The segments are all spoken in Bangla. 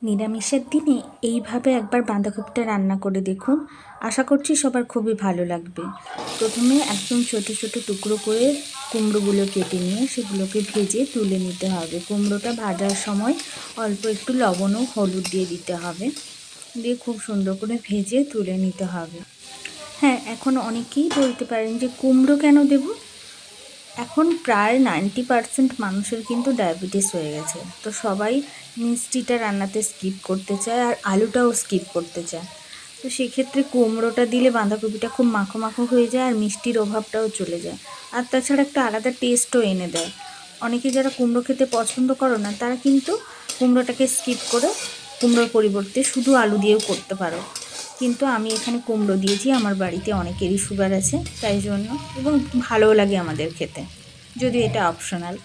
নিরামিষের দিনে এইভাবে একবার বাঁধাকপিটা রান্না করে দেখুন, আশা করছি সবার খুবই ভালো লাগবে। প্রথমে একদম ছোটো ছোটো টুকরো করে কুমড়োগুলো কেটে নিয়ে সেগুলোকে ভেজে তুলে নিতে হবে। কুমড়োটা ভাজার সময় অল্প একটু লবণ ও হলুদ দিয়ে দিতে হবে, দিয়ে খুব সুন্দর করে ভেজে তুলে নিতে হবে। হ্যাঁ, এখন অনেকেই বলতে পারেন যে কুমড়ো কেন দেব। এখন প্রায় 90% মানুষের কিন্তু ডায়াবেটিস হয়ে গেছে, তো সবাই মিষ্টিটা রান্নাতে স্কিপ করতে চায় আর আলুটাও স্কিপ করতে চায়। তো সেক্ষেত্রে কুমড়োটা দিলে বাঁধাকপিটা খুব মাখো মাখো হয়ে যায় আর মিষ্টির অভাবটাও চলে যায়, আর তাছাড়া একটা আলাদা টেস্টও এনে দেয়। অনেকে যারা কুমড়ো খেতে পছন্দ করো না তারা কিন্তু কুমড়োটাকে স্কিপ করে কুমড়োর পরিবর্তে শুধু আলু দিয়েও করতে পারো, কিন্তু আমি এখানে কুমড়ো দিয়েছি। আমার বাড়িতে অনেকেরই সুগার আছে, তাই জন্য, এবং ভালোও লাগে আমাদের খেতে, যদি এটা অপশনাল।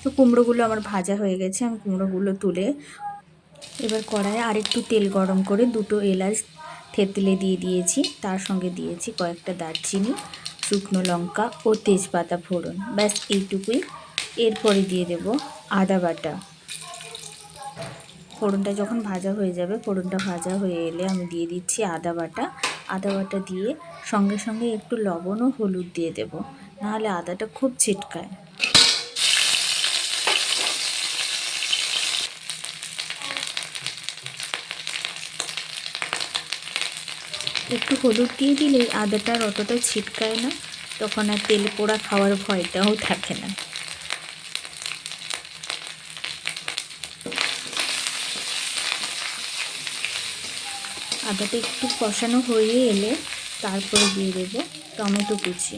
তো কুমড়োগুলো আমার ভাজা হয়ে গেছে, আমি কুমড়োগুলো তুলে এবার কড়াইয়ে আরেকটু তেল গরম করে দুটো এলাচ থেতলে দিয়ে দিয়েছি, তার সঙ্গে দিয়েছি কয়েকটা দারচিনি, শুকনো লঙ্কা ও তেজপাতা ফোড়ন, ব্যাস এইটুকুই। এরপরে দিয়ে দেব আদা বাটা। ফোড়নটা যখন ভাজা হয়ে যাবে, ফোড়নটা ভাজা হয়ে এলে আমি দিয়ে দিচ্ছি আদা বাটা। আদা বাটা দিয়ে সঙ্গে সঙ্গে একটু লবণ ও হলুদ দিয়ে দেব, নাহলে আদাটা খুব ছিটকায়। একটু হলুদ দিয়ে দিলেই আদাটার অতটা ছিটকায় না, তখন আর তেল পোড়া খাওয়ার ভয়টাও থাকে না। আদাটা একটু কষানো হয়ে এলে তারপরে দিয়ে দেবো টমেটো কুচি।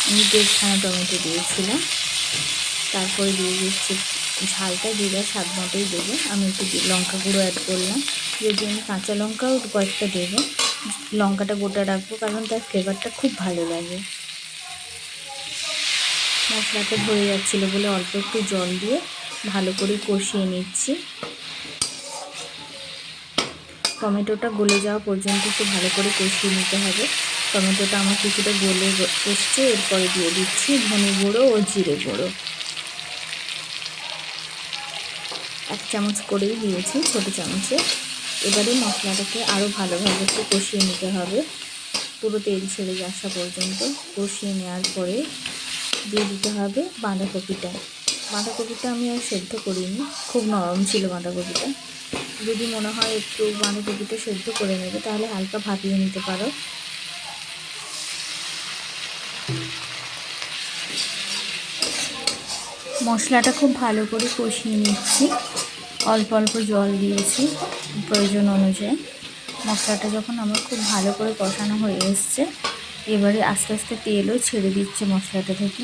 আমি 1.5খানা টমেটো দিয়েছিলাম। তারপরে দিয়ে দিচ্ছি, ঝালটা দিলে স্বাদ মতোই দেবো। আমি একটু লঙ্কা গুঁড়ো অ্যাড করলাম, যদি আমি কাঁচা লঙ্কাও কয়েকটা দেবো। লঙ্কাটা গোটা রাখবো কারণ তার ফ্লেভারটা খুব ভালো লাগে। মশলাটা ধরে যাচ্ছিলো বলে অল্প একটু জল দিয়ে ভালো করে কষিয়ে নিচ্ছি। টমেটোটা গলে যাওয়া পর্যন্ত একটু ভালো করে কষিয়ে নিতে হবে। টমেটোটা আমার কিছুটা গলে এসছে, এরপরে দিয়ে দিচ্ছি ধনে গুঁড়ো ও জিরে গুঁড়ো। 1 চামচ করেই দিয়েছি, ছোটো চামচে। এবারে মশলাটাকে আরও ভালোভাবে একটু কষিয়ে নিতে হবে, পুরো তেল ছেড়ে আসা পর্যন্ত কষিয়ে নেওয়ার পরে দিয়ে দিতে হবে বাঁধাকপিটা। বাঁধাকপিটা আমি আর সেদ্ধ করিনি, খুব নরম ছিল বাঁধাকপিটা। যদি মনে হয় একটু বাঁধাকপিটা সেদ্ধ করে নেবে তাহলে হালকা ভাপিয়ে নিতে পারো। মশলাটা খুব ভালো করে কষিয়ে নিচ্ছি, অল্প অল্প জল দিয়েছি প্রয়োজন অনুযায়ী। মশলাটা যখন আমার খুব ভালো করে কষানো হয়ে এসছে, এবারে আস্তে আস্তে তেলও ছেড়ে দিচ্ছে মশলাটা থেকে।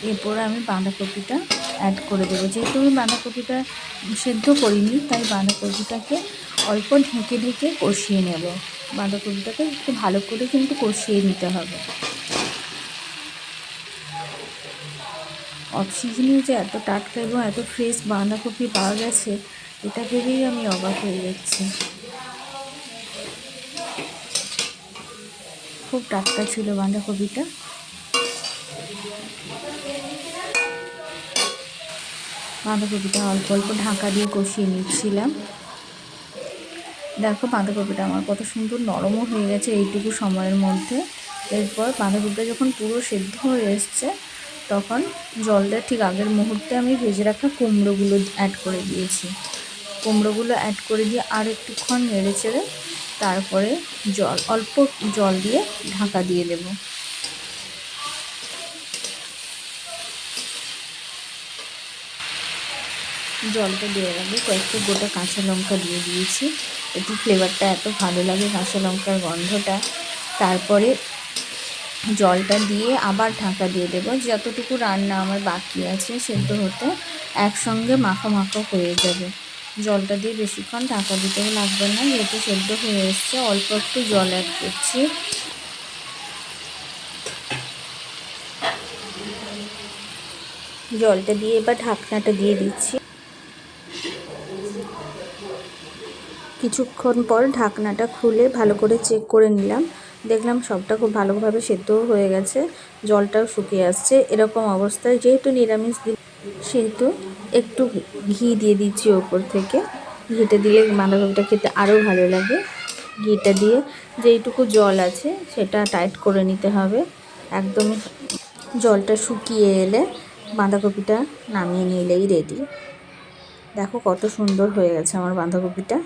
এরপর আমি বাঁধাকপিটা অ্যাড করে দেবো। যেহেতু আমি বাঁধাকপিটা সেদ্ধ করিনি, তাই বাঁধাকপিটাকে অল্প ঢেকে ঢেকে কষিয়ে নেব। বাঁধাকপিটাকে একটু ভালো করে কিন্তু কষিয়ে নিতে হবে। অফ সিজনে যে এত টাটকা এবং এত ফ্রেশ বাঁধাকপি পাওয়া গেছে, এটা ভেবেই আমি অবাক হয়ে যাচ্ছি। খুব টাটকা ছিল বাঁধাকপিটা। বাঁধাকপিটা অল্প অল্প ঢাকা দিয়ে কষিয়ে নিচ্ছিলাম। দেখো বাঁধাকপিটা আমার কত সুন্দর নরমও হয়ে গেছে এইটুকু সময়ের মধ্যে। এরপর বাঁধাকপিটা যখন পুরো সেদ্ধ হয়ে এসছে, তখন জলটা ঠিক আগের মুহূর্তে আমি ভেজে রাখা কুমড়োগুলো অ্যাড করে দিয়েছি। কুমড়োগুলো অ্যাড করে দিয়ে আর একটুক্ষণ নেড়ে চেড়ে তারপরে অল্প জল দিয়ে ঢাকা দিয়ে দেব। জলটা দেওয়ার আগে কয়েকটা গোটা কাঁচা লঙ্কা দিয়ে দিয়েছি, একটু ফ্লেভারটা এত ভালো লাগে কাঁচা লঙ্কার গন্ধটা। তারপরে জলটা দিয়ে আবার ঢাকা দিয়ে দেবো। যতটুকু রান্না আমার বাকি আছে সেদ্ধ হতে, একসঙ্গে মাখো মাখো হয়ে যাবে। জলটা দিয়ে বেশিক্ষণ ঢাকা দিতেও লাগবে না, যেহেতু সেদ্ধ হয়ে এসছে। অল্প একটু জল অ্যাড করছি। জলটা দিয়ে এবার ঢাকনাটা দিয়ে দিচ্ছি। কিছুক্ষণ পর ঢাকনাটা খুলে ভালো করে চেক করে নিলাম, দেখলাম সবটা খুব ভালোভাবে সেদ্ধও হয়ে গেছে, জলটাও শুকিয়ে আসছে। এরকম অবস্থায় যেহেতু নিরামিষ দিন, সেহেতু একটু ঘি দিয়ে দিচ্ছি ওপর থেকে। ঘিটা দিলে বাঁধাকপিটা খেতে আরও ভালো লাগে। ঘিটা দিয়ে যেইটুকু জল আছে সেটা টাইট করে নিতে হবে। একদম জলটা শুকিয়ে এলে বাঁধাকপিটা নামিয়ে নিলেই রেডি। দেখো কত সুন্দর হয়ে গেছে আমার বাঁধাকপিটা।